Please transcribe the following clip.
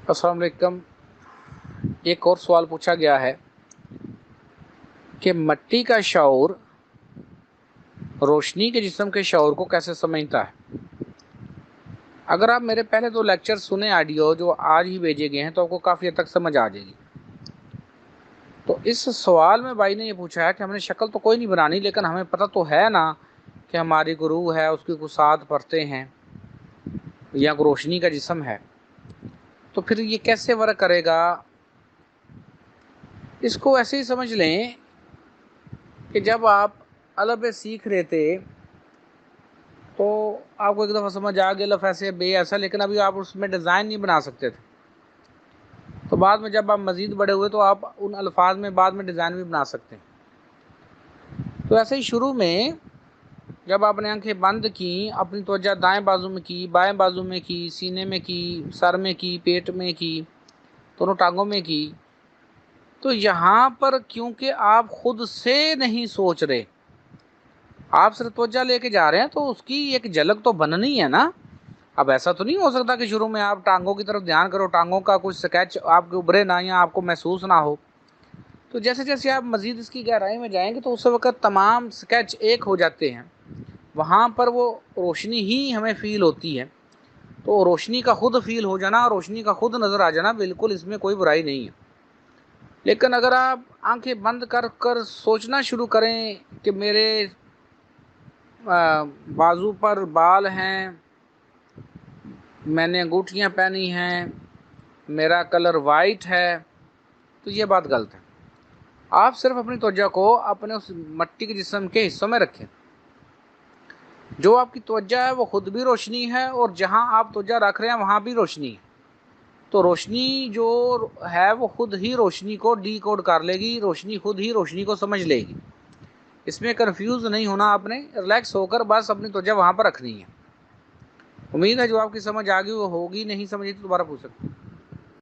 अस्सलाम वालेकुम। एक और सवाल पूछा गया है कि मिट्टी का शऊर रोशनी के जिस्म के शऊर को कैसे समझता है। अगर आप मेरे पहले 2 लेक्चर सुने ऑडियो जो आज ही भेजे गए हैं तो आपको काफ़ी हद तक समझ आ जाएगी। तो इस सवाल में भाई ने ये पूछा है कि हमने शक्ल तो कोई नहीं बनानी, लेकिन हमें पता तो है ना कि हमारी कोई रूह है, उसकी कुछ 7 परतें हैं या कोई रोशनी का जिस्म है, तो फिर ये कैसे वर्क करेगा। इसको ऐसे ही समझ लें कि जब आप अलफ़ सीख रहे थे तो आपको एक दफ़ा समझ आ गया लफ़ ऐसे बे ऐसा, लेकिन अभी आप उसमें डिज़ाइन नहीं बना सकते थे। तो बाद में जब आप मज़ीद बड़े हुए तो आप उन अल्फाज में बाद में डिज़ाइन भी बना सकते हैं। तो ऐसे ही शुरू में जब आपने आंखें बंद की, अपनी तवज्जो दाएं बाजू में की, बाएं बाजू में की, सीने में की, सर में की, पेट में की, दोनों टांगों में की, तो यहाँ पर क्योंकि आप खुद से नहीं सोच रहे, आप सिर्फ तवज्जो लेके जा रहे हैं, तो उसकी एक झलक तो बननी है ना। अब ऐसा तो नहीं हो सकता कि शुरू में आप टांगों की तरफ ध्यान करो, टांगों का कुछ स्केच आपके उभरे ना या आपको महसूस ना हो। तो जैसे जैसे आप मज़ीद इसकी गहराई में जाएंगे तो उस वक्त तमाम स्केच एक हो जाते हैं, वहाँ पर वो रोशनी ही हमें फील होती है। तो रोशनी का खुद फील हो जाना, रोशनी का खुद नज़र आ जाना, बिल्कुल इसमें कोई बुराई नहीं है। लेकिन अगर आप आंखें बंद कर कर सोचना शुरू करें कि मेरे बाजू पर बाल हैं, मैंने अंगूठियाँ पहनी हैं, मेरा कलर वाइट है, तो ये बात गलत है। आप सिर्फ अपनी तवज्जो को अपने उस मिट्टी के जिस्म के हिस्सों में रखें। जो आपकी तवज्जो है वो खुद भी रोशनी है, और जहाँ आप तवज्जो रख रहे हैं वहाँ भी रोशनी है। तो रोशनी जो है वो खुद ही रोशनी को डीकोड कर लेगी, रोशनी खुद ही रोशनी को समझ लेगी। इसमें कंफ्यूज नहीं होना, आपने रिलैक्स होकर बस अपनी तवज्जो वहाँ पर रखनी है। उम्मीद है जो आपकी समझ आ गई वो होगी, नहीं समझी तो दोबारा पूछ सकते हैं।